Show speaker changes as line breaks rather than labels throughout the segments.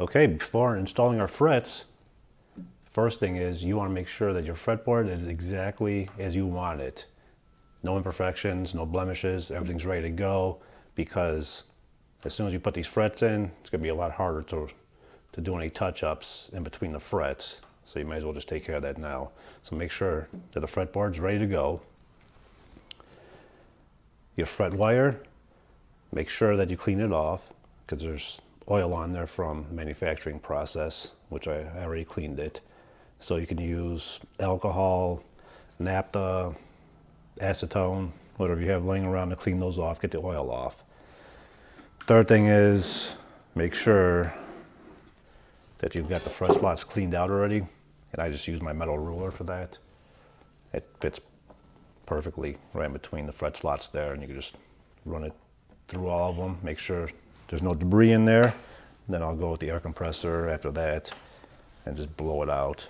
Okay, before installing our frets, first thing is you want to make sure that your fretboard is exactly as you want it. No imperfections, no blemishes, everything's ready to go, because as soon as you put these frets in, it's going to be a lot harder to do any touch-ups in between the frets. So you might as well just take care of that now. So make sure that the fretboard's ready to go. Your fret wire, make sure that you clean it off, because there's oil on there from manufacturing process, which I already cleaned it. So you can use alcohol, naphtha, acetone, whatever you have laying around to clean those off, get the oil off. Third thing is make sure that you've got the fret slots cleaned out already, and I just use my metal ruler for that. It fits perfectly right in between the fret slots there, and you can just run it through all of them, make sure there's no debris in there. Then I'll go with the air compressor after that and just blow it out.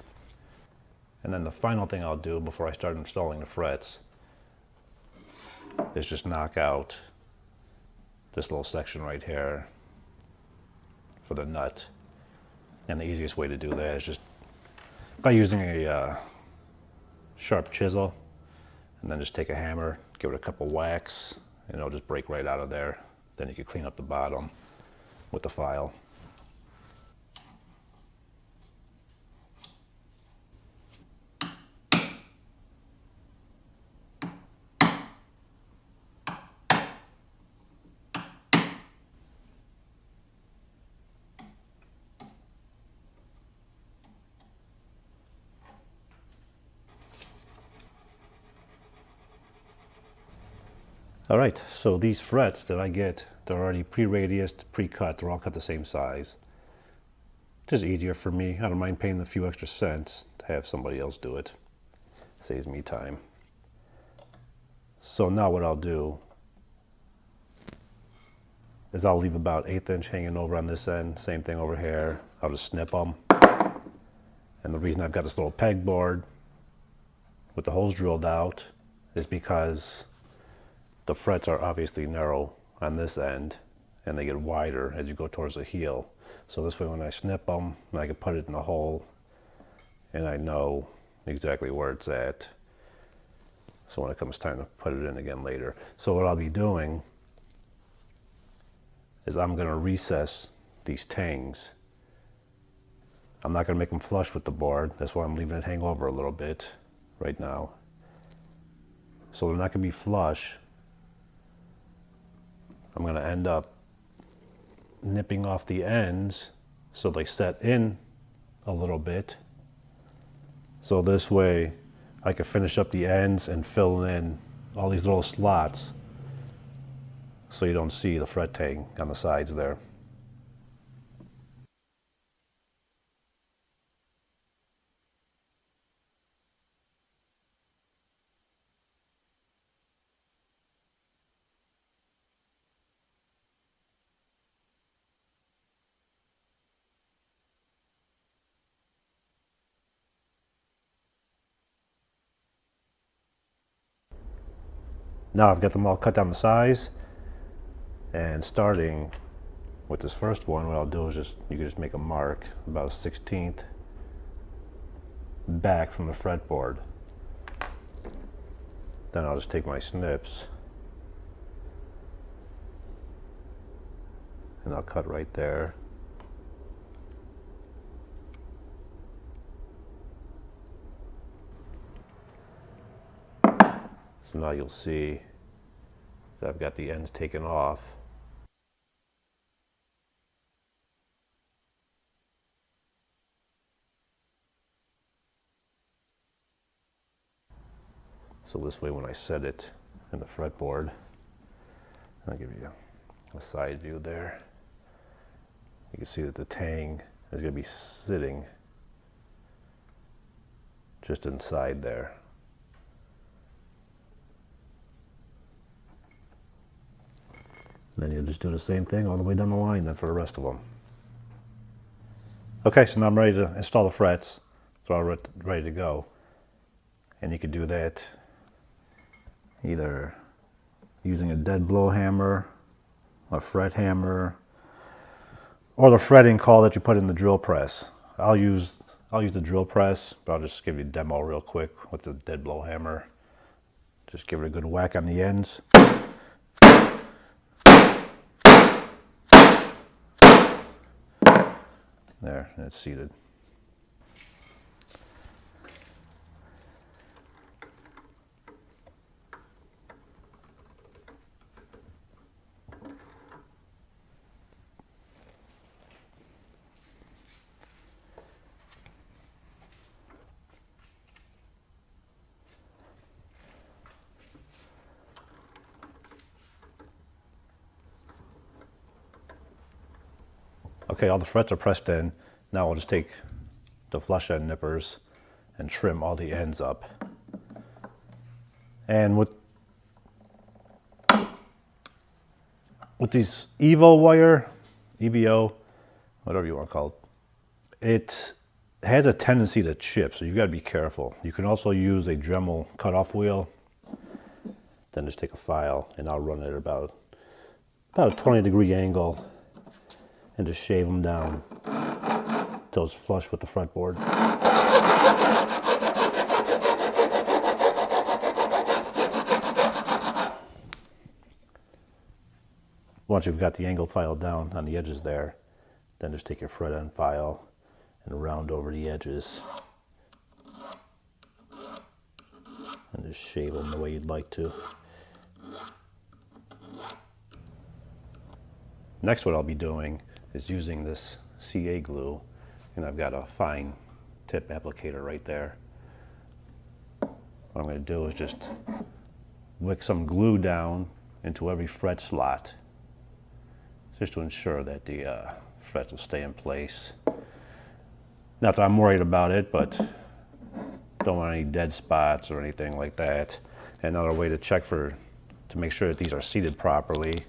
And then the final thing I'll do before I start installing the frets is just knock out this little section right here for the nut. And the easiest way to do that is just by using a sharp chisel, and then just take a hammer, give it a couple whacks, and it'll just break right out of there. Then you can clean up the bottom with the file. All right, so these frets that I get, they're already pre-radiused, pre-cut, they're all cut the same size. Just easier for me. I don't mind paying a few extra cents to have somebody else do it. Saves me time. So now what I'll do is I'll leave about 1/8 inch hanging over on this end, same thing over here. I'll just snip them. And the reason I've got this little pegboard with the holes drilled out is because the frets are obviously narrow on this end, and they get wider as you go towards the heel. So this way when I snip them, I can put it in the hole, and I know exactly where it's at. So when it comes time to put it in again later. So what I'll be doing is I'm going to recess these tangs. I'm not going to make them flush with the board. That's why I'm leaving it hang over a little bit right now. So they're not going to be flush. I'm going to end up nipping off the ends so they set in a little bit. So this way I can finish up the ends and fill in all these little slots so you don't see the fret tang on the sides there. Now I've got them all cut down to size, and starting with this first one, what I'll do is you can just make a mark about a 1/16 back from the fretboard. Then I'll just take my snips and I'll cut right there. So now you'll see that I've got the ends taken off. So this way when I set it in the fretboard, I'll give you a side view there. You can see that the tang is going to be sitting just inside there. Then you'll just do the same thing all the way down the line then for the rest of them. Okay, so now I'm ready to install the frets. It's all ready to go. And you could do that either using a dead blow hammer, a fret hammer, or the fretting call that you put in the drill press. I'll use the drill press, but I'll just give you a demo real quick with the dead blow hammer. Just give it a good whack on the ends. There, and it's seated. Okay, all the frets are pressed in. Now I'll just take the flush end nippers and trim all the ends up. And with these EVO, whatever you want to call it, it has a tendency to chip, so you've got to be careful. You can also use a Dremel cutoff wheel. Then just take a file, and I'll run it at about a 20-degree angle, and just shave them down till it's flush with the fretboard. Once you've got the angle file down on the edges there, then just take your fret end file and round over the edges. And just shave them the way you'd like to. Next, what I'll be doing is using this CA glue, and I've got a fine tip applicator right there. What I'm going to do is just wick some glue down into every fret slot, just to ensure that the frets will stay in place. Not that I'm worried about it, but don't want any dead spots or anything like that. Another way to check to make sure that these are seated properly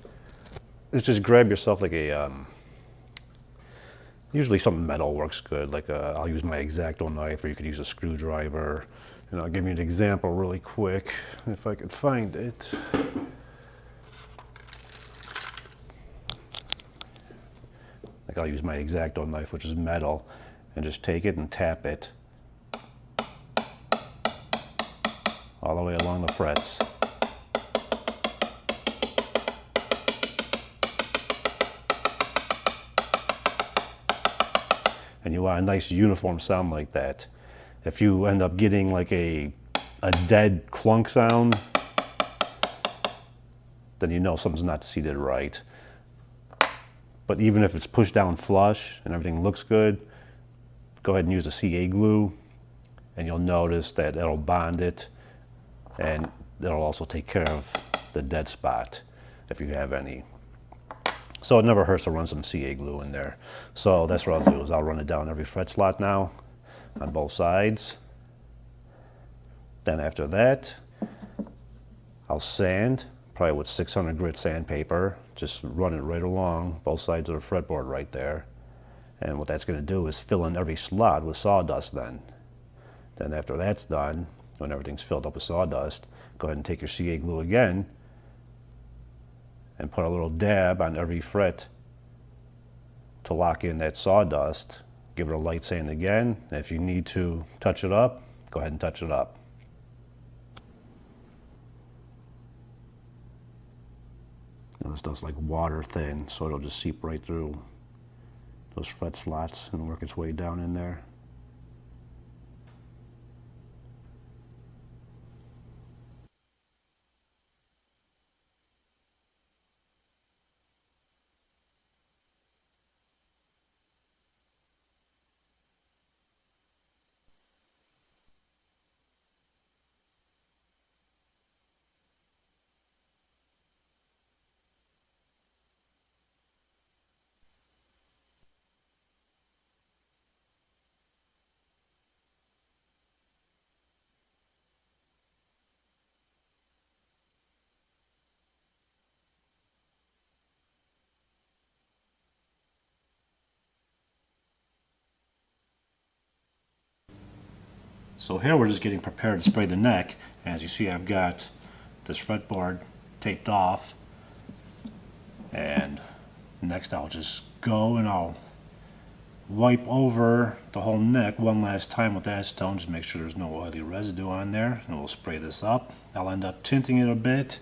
is just grab yourself like a usually something metal works good. Like I'll use my X-Acto knife, or you could use a screwdriver. And I'll give you an example really quick if I could find it. Like I'll use my X-Acto knife, which is metal, and just take it and tap it all the way along the frets. And you want a nice uniform sound like that. If you end up getting like a dead clunk sound, then you know something's not seated right. But even if it's pushed down flush and everything looks good, go ahead and use the CA glue, and you'll notice that it'll bond it, and it'll also take care of the dead spot if you have any. So it never hurts to run some CA glue in there. So that's what I'll do, is I'll run it down every fret slot now on both sides. Then after that, I'll sand, probably with 600 grit sandpaper. Just run it right along both sides of the fretboard right there. And what that's going to do is fill in every slot with sawdust then. Then after that's done, when everything's filled up with sawdust, go ahead and take your CA glue again and put a little dab on every fret to lock in that sawdust. Give it a light sand again, and if you need to touch it up, go ahead and touch it up. Now this stuff's like water thin, so it'll just seep right through those fret slots and work its way down in there. So here we're just getting prepared to spray the neck. As you see, I've got this fretboard taped off, and next I'll just go and I'll wipe over the whole neck one last time with acetone, just make sure there's no oily residue on there, and we'll spray this up. I'll end up tinting it a bit.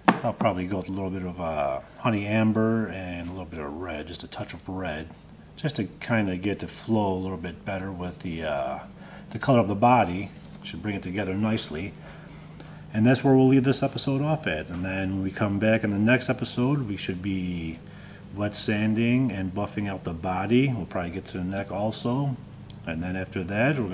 I'll probably go with a little bit of honey amber and a little bit of red, just a touch of red, just to kind of get the flow a little bit better with the color of the body. Should bring it together nicely. And that's where we'll leave this episode off at. And then when we come back in the next episode, we should be wet sanding and buffing out the body. We'll probably get to the neck also. And then after that, we're